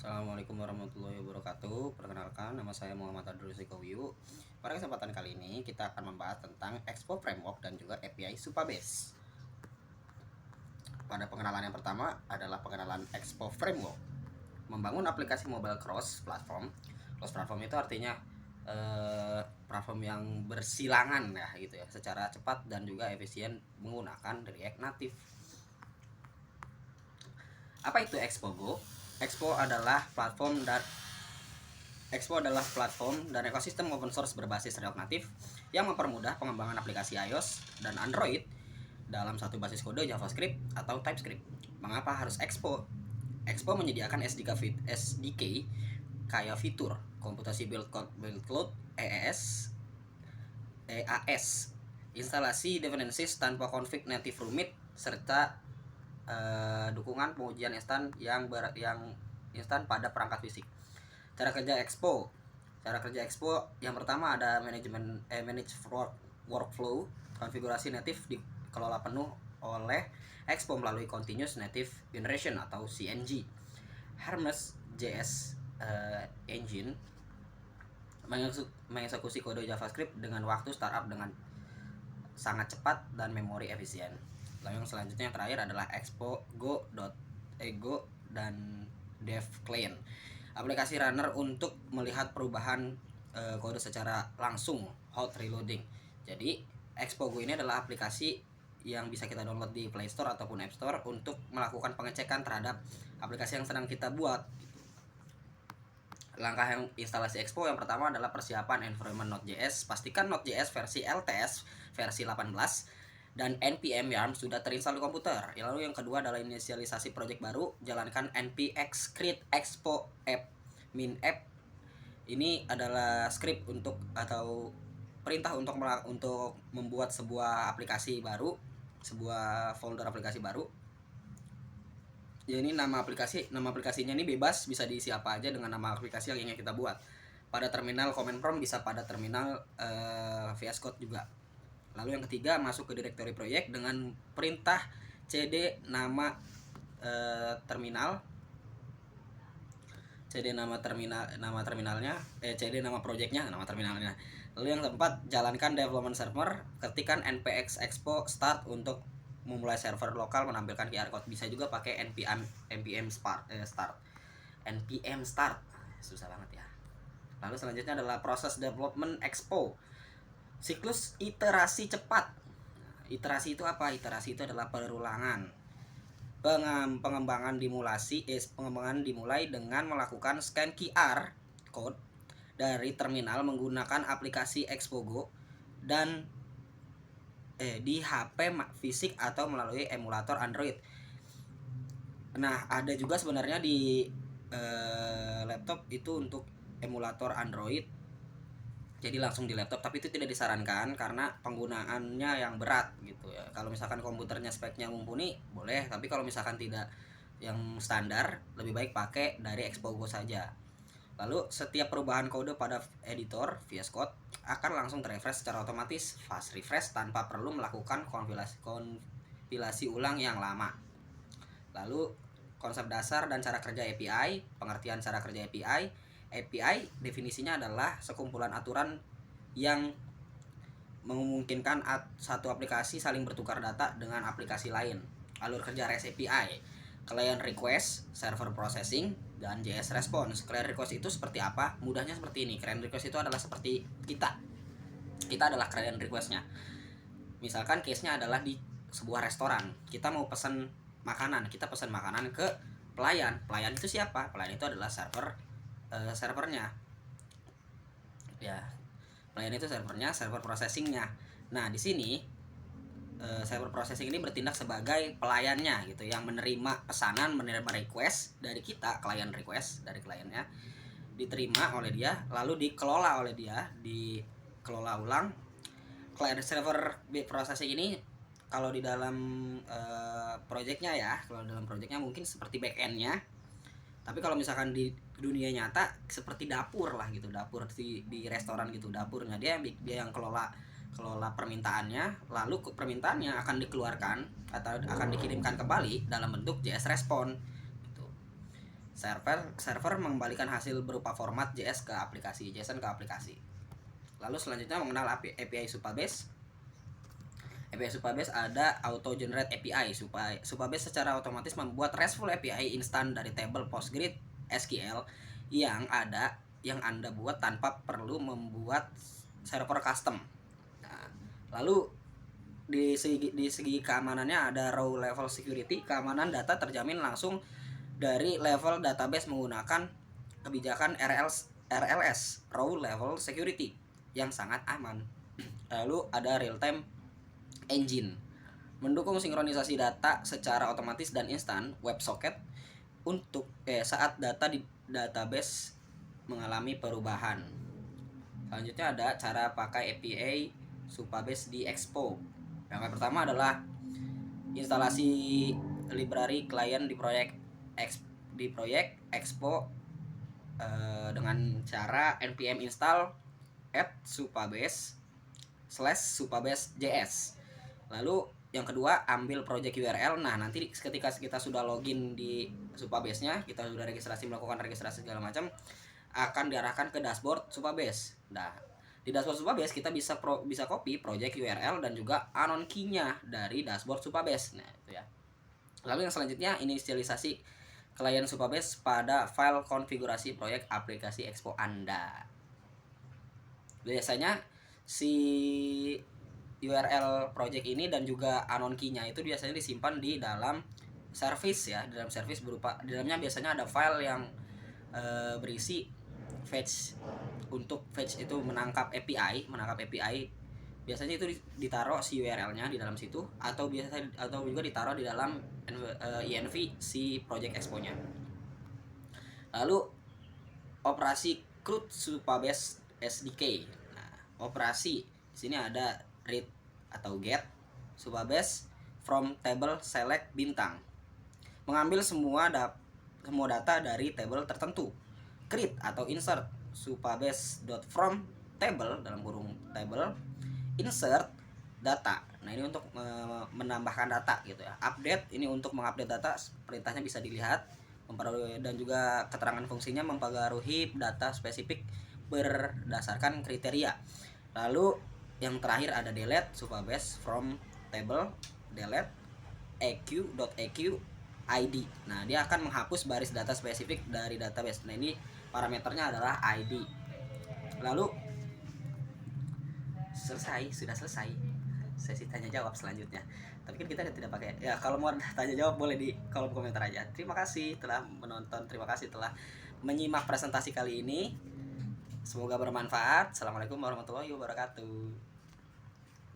Assalamualaikum warahmatullahi wabarakatuh. Perkenalkan, nama saya Muhammad Adrul Sikowiu. Pada kesempatan kali ini kita akan membahas tentang Expo Framework dan juga API Supabase. Pada pengenalan yang pertama adalah pengenalan Expo Framework. Membangun aplikasi mobile cross platform. Cross platform itu artinya platform yang bersilangan ya gitu ya, secara cepat dan juga efisien menggunakan React Native. Apa itu Expo Go? Expo adalah platform dan ekosistem open source berbasis React Native yang mempermudah pengembangan aplikasi iOS dan Android dalam satu basis kode JavaScript atau TypeScript. Mengapa harus Expo? Expo menyediakan SDK kayak fitur komputasi build code EAS, instalasi dependencies tanpa konflik native rumit, serta dukungan pengujian instan yang instan pada perangkat fisik. Cara kerja Expo yang pertama ada manage workflow. Konfigurasi native dikelola penuh oleh Expo melalui Continuous Native Generation atau CNG. Hermes JS Engine mengeksekusi kode JavaScript dengan waktu startup dengan sangat cepat dan memori efisien. Lalu yang selanjutnya yang terakhir adalah Expo Go dan Dev Client, aplikasi runner untuk melihat perubahan kode secara langsung, hot reloading. Jadi Expo Go ini adalah aplikasi yang bisa kita download di Play Store ataupun App Store untuk melakukan pengecekan terhadap aplikasi yang sedang kita buat. Langkah yang instalasi Expo yang pertama adalah persiapan environment Node.js. Pastikan Node.js versi LTS versi 18 dan npm yarn sudah terinstall di komputer. Lalu yang kedua adalah inisialisasi project baru. Jalankan npx create expo app min app. Ini adalah script atau perintah untuk membuat sebuah aplikasi baru, sebuah folder aplikasi baru. Ya, ini nama aplikasinya ini bebas, bisa diisi apa aja dengan nama aplikasi yang ingin kita buat. Pada terminal command prompt, bisa pada terminal VS Code juga. Lalu yang ketiga, masuk ke directory project dengan perintah cd nama terminal, cd nama terminalnya, cd nama projectnya, nama terminalnya. Lalu yang keempat, jalankan development server, ketikkan npx expo start untuk memulai server lokal, menampilkan QR code. Bisa juga pakai npm start. Susah banget ya. Lalu selanjutnya adalah proses development Expo, siklus iterasi cepat. Iterasi itu apa? Iterasi itu adalah perulangan. Pengembangan dimulai dengan melakukan scan QR code dari terminal menggunakan aplikasi Expo Go dan di HP fisik atau melalui emulator Android. Nah, ada juga sebenarnya di laptop itu untuk emulator Android, jadi langsung di laptop, tapi itu tidak disarankan karena penggunaannya yang berat gitu ya. Kalau misalkan komputernya speknya mumpuni boleh, tapi kalau misalkan tidak, yang standar, lebih baik pakai dari Expo Go saja. Lalu setiap perubahan kode pada editor VS Code akan langsung terrefresh secara otomatis, fast refresh tanpa perlu melakukan kompilasi ulang yang lama. Lalu konsep dasar dan cara kerja API, pengertian cara kerja API. API definisinya adalah sekumpulan aturan yang memungkinkan satu aplikasi saling bertukar data dengan aplikasi lain. Alur kerja REST API, client request, server processing, dan JS response. Client request itu seperti apa? Mudahnya seperti ini. Client request itu adalah seperti kita adalah client requestnya. Misalkan case-nya adalah di sebuah restoran, kita mau pesan makanan, kita pesan makanan ke pelayan. Pelayan itu siapa? Pelayan itu adalah servernya ya. Pelayan itu servernya, server processingnya. Nah, di sini server processing ini bertindak sebagai pelayannya gitu, yang menerima pesanan, menerima request dari kita, client request dari kliennya, diterima oleh dia, lalu dikelola oleh dia, dikelola ulang. Client server processing ini kalau di dalam projectnya ya, kalau dalam projectnya mungkin seperti backendnya, tapi kalau misalkan di dunia nyata seperti dapur lah gitu, dapur di restoran gitu, dapurnya dia yang kelola permintaannya, lalu permintaannya akan dikeluarkan atau akan dikirimkan kembali dalam bentuk JS respon gitu. Server mengembalikan hasil berupa format JS ke aplikasi, JSON ke aplikasi. Lalu selanjutnya mengenal API Supabase. API Supabase ada auto generate API. Supabase secara otomatis membuat RESTful API instan dari table PostgreSQL yang Anda buat tanpa perlu membuat server custom. Nah, lalu di segi keamanannya ada row level security. Keamanan data terjamin langsung dari level database menggunakan kebijakan RLS row level security yang sangat aman. Lalu ada real time engine, mendukung sinkronisasi data secara otomatis dan instan. WebSocket untuk saat data di database mengalami perubahan. Selanjutnya ada cara pakai API Supabase di Expo. Yang pertama adalah instalasi library klien di proyek Expo dengan cara npm install @supabase/supabase.js. Lalu yang kedua, ambil project URL. Nah, nanti ketika kita sudah login di Supabase-nya, kita sudah melakukan registrasi segala macam, akan diarahkan ke dashboard Supabase. Nah, di dashboard Supabase kita bisa copy project URL dan juga anon key-nya dari dashboard Supabase. Nah, itu ya. Lalu yang selanjutnya, inisialisasi klien Supabase pada file konfigurasi proyek aplikasi Expo Anda. Biasanya si URL project ini dan juga anon key-nya itu biasanya disimpan di dalam service ya, di dalamnya biasanya ada file yang berisi fetch. Untuk fetch itu menangkap API. Biasanya itu ditaruh si URL-nya di dalam situ, atau juga ditaruh di dalam env si project Expo-nya. Lalu operasi CRUD Supabase SDK. Nah, operasi di sini ada read atau get Supabase from table select bintang, mengambil semua data dari table tertentu. Create atau insert Supabase.from table dalam kurung table insert data. Nah, ini untuk menambahkan data gitu ya. Update ini untuk mengupdate data, perintahnya bisa dilihat. Dan juga keterangan fungsinya mempengaruhi data spesifik berdasarkan kriteria. Lalu yang terakhir ada delete Supabase from table delete eq.eq id. Nah, dia akan menghapus baris data spesifik dari database. Nah, ini parameternya adalah id. Lalu sudah selesai sesi tanya jawab selanjutnya. Tapi kan kita tidak pakai ya, kalau mau tanya jawab boleh di kolom komentar aja. Terima kasih telah menonton, terima kasih telah menyimak presentasi kali ini. Semoga bermanfaat. Assalamualaikum warahmatullahi wabarakatuh.